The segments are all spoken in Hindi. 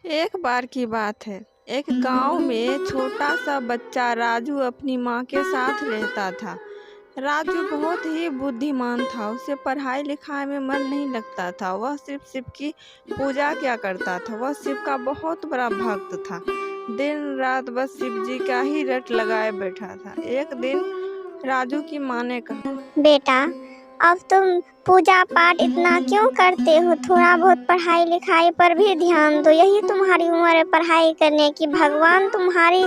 एक बार की बात है। एक गांव में छोटा सा बच्चा राजू अपनी माँ के साथ रहता था। राजू बहुत ही बुद्धिमान था। उसे पढ़ाई लिखाई में मन नहीं लगता था। वह सिर्फ शिव की पूजा किया करता था। वह शिव का बहुत बड़ा भक्त था। दिन रात बस शिव जी का ही रट लगाए बैठा था। एक दिन राजू की माँ ने कहा, बेटा, अब तुम पूजा पाठ इतना क्यों करते हो? थोड़ा बहुत पढ़ाई लिखाई पर भी ध्यान दो। यही तुम्हारी उम्र है पढ़ाई करने की। भगवान तुम्हारी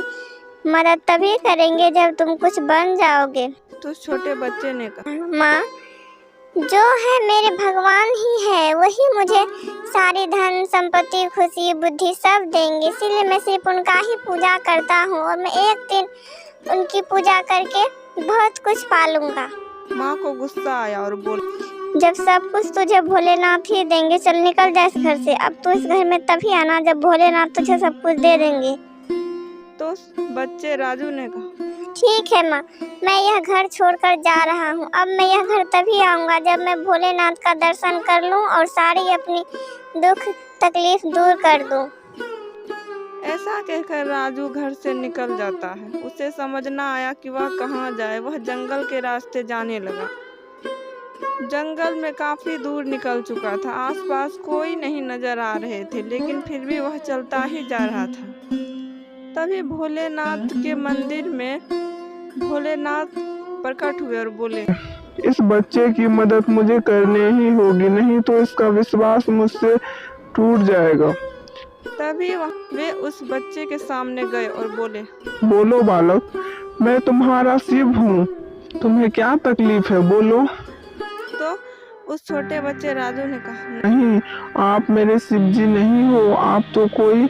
मदद तभी करेंगे जब तुम कुछ बन जाओगे। तो छोटे बच्चे ने कहा, माँ, जो है मेरे भगवान ही है। वही मुझे सारी धन संपत्ति खुशी बुद्धि सब देंगे। इसीलिए मैं सिर्फ उनका ही पूजा करता हूँ और मैं एक दिन उनकी पूजा करके बहुत कुछ पालूंगा। माँ को गुस्सा आया और बोली, जब सब कुछ तुझे भोलेनाथ ही देंगे, चल निकल जा इस घर से। अब तू इस घर में तभी आना जब भोलेनाथ तुझे सब कुछ दे देंगे। तो बच्चे राजू ने कहा, ठीक है माँ, मैं यह घर छोड़कर जा रहा हूँ। अब मैं यह घर तभी आऊँगा जब मैं भोलेनाथ का दर्शन कर लूँ और सारी अपनी दुख तकलीफ दूर कर दूँ। ऐसा कहकर राजू घर से निकल जाता है। उसे समझ न आया कि वह कहाँ जाए। वह जंगल के रास्ते जाने लगा। जंगल में काफी दूर निकल चुका था। आसपास कोई नहीं नजर आ रहे थे, लेकिन फिर भी वह चलता ही जा रहा था। तभी भोलेनाथ के मंदिर में भोलेनाथ प्रकट हुए और बोले, इस बच्चे की मदद मुझे करनी ही होगी, नहीं तो इसका विश्वास मुझसे टूट जाएगा। तभी वे उस बच्चे के सामने गए और बोले, बोलो बालक, मैं तुम्हारा शिव हूँ। तुम्हें क्या तकलीफ है, बोलो। तो उस छोटे बच्चे राजू ने कहा, नहीं, आप मेरे शिव जी नहीं हो, आप तो कोई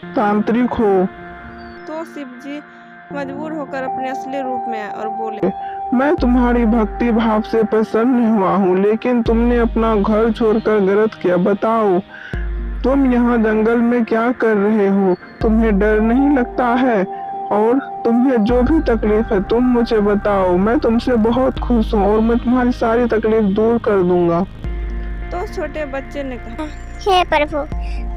तांत्रिक हो। तो शिव जी मजबूर होकर अपने असली रूप में आए और बोले, मैं तुम्हारी भक्ति भाव से प्रसन्न हुआ हूँ, लेकिन तुमने अपना घर छोड़कर गलत किया। बताओ, तुम यहाँ जंगल में क्या कर रहे हो? तुम्हें डर नहीं लगता है? और तुम्हें जो भी तकलीफ है तुम मुझे बताओ। मैं तुमसे बहुत खुश हूँ और मैं तुम्हारी सारी तकलीफ दूर कर दूंगा। तो छोटे बच्चे ने कहा, हे प्रभु,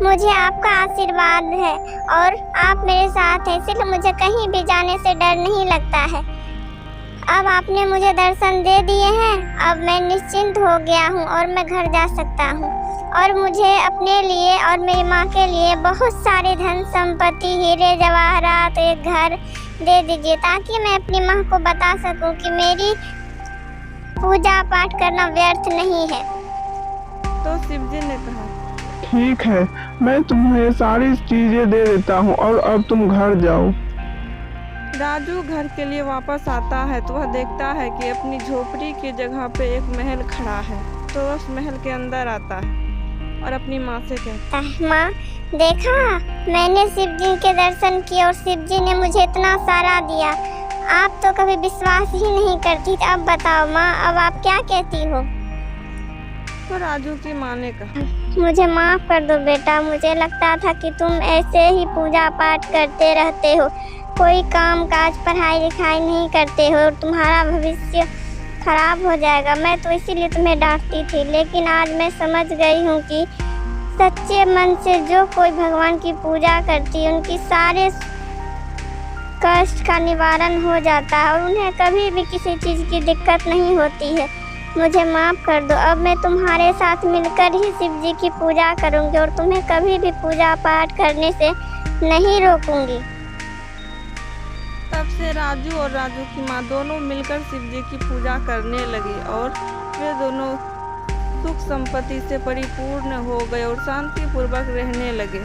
मुझे आपका आशीर्वाद है और आप मेरे साथ हैं, इसलिए मुझे कहीं भी जाने से डर नहीं लगता है। अब आपने मुझे दर्शन दे दिए हैं। अब मैं निश्चिंत हो गया हूँ और मैं घर जा सकता हूँ। और मुझे अपने लिए और मेरी माँ के लिए बहुत सारे धन संपत्ति, हीरे जवाहरात, एक घर दे दीजिए, ताकि मैं अपनी माँ को बता सकूं कि मेरी पूजा पाठ करना व्यर्थ नहीं है। तो शिव जी ने कहा, ठीक है, मैं तुम्हें सारी चीजें दे देता हूँ और अब तुम घर जाओ। राजू घर के लिए वापस आता है तो वह देखता है कि अपनी झोपड़ी की जगह पे एक महल खड़ा है। तो वह उस महल के अंदर आता है और अपनी माँ से कहता है, माँ, देखा, मैंने शिव जी के दर्शन किए और शिव जी ने मुझे इतना सारा दिया। आप तो कभी विश्वास ही नहीं करती। अब बताओ माँ, अब आप क्या कहती हो? तो राजू की माँ ने कहा, मुझे माफ कर दो बेटा। मुझे लगता था कि तुम ऐसे ही पूजा पाठ करते रहते हो, कोई काम काज पढ़ाई लिखाई नहीं करते हो और तुम्हारा भविष्य खराब हो जाएगा। मैं तो इसीलिए तुम्हें डांटती थी, लेकिन आज मैं समझ गई हूँ कि सच्चे मन से जो कोई भगवान की पूजा करती है, उनकी सारे कष्ट का निवारण हो जाता है और उन्हें कभी भी किसी चीज़ की दिक्कत नहीं होती है। मुझे माफ़ कर दो। अब मैं तुम्हारे साथ मिलकर ही शिव जी की पूजा करूँगी और तुम्हें कभी भी पूजा पाठ करने से नहीं रोकूंगी। तब से राजू और राजू की माँ दोनों मिलकर शिव जी की पूजा करने लगी और वे दोनों सुख संपत्ति से परिपूर्ण हो गए और शांतिपूर्वक रहने लगे।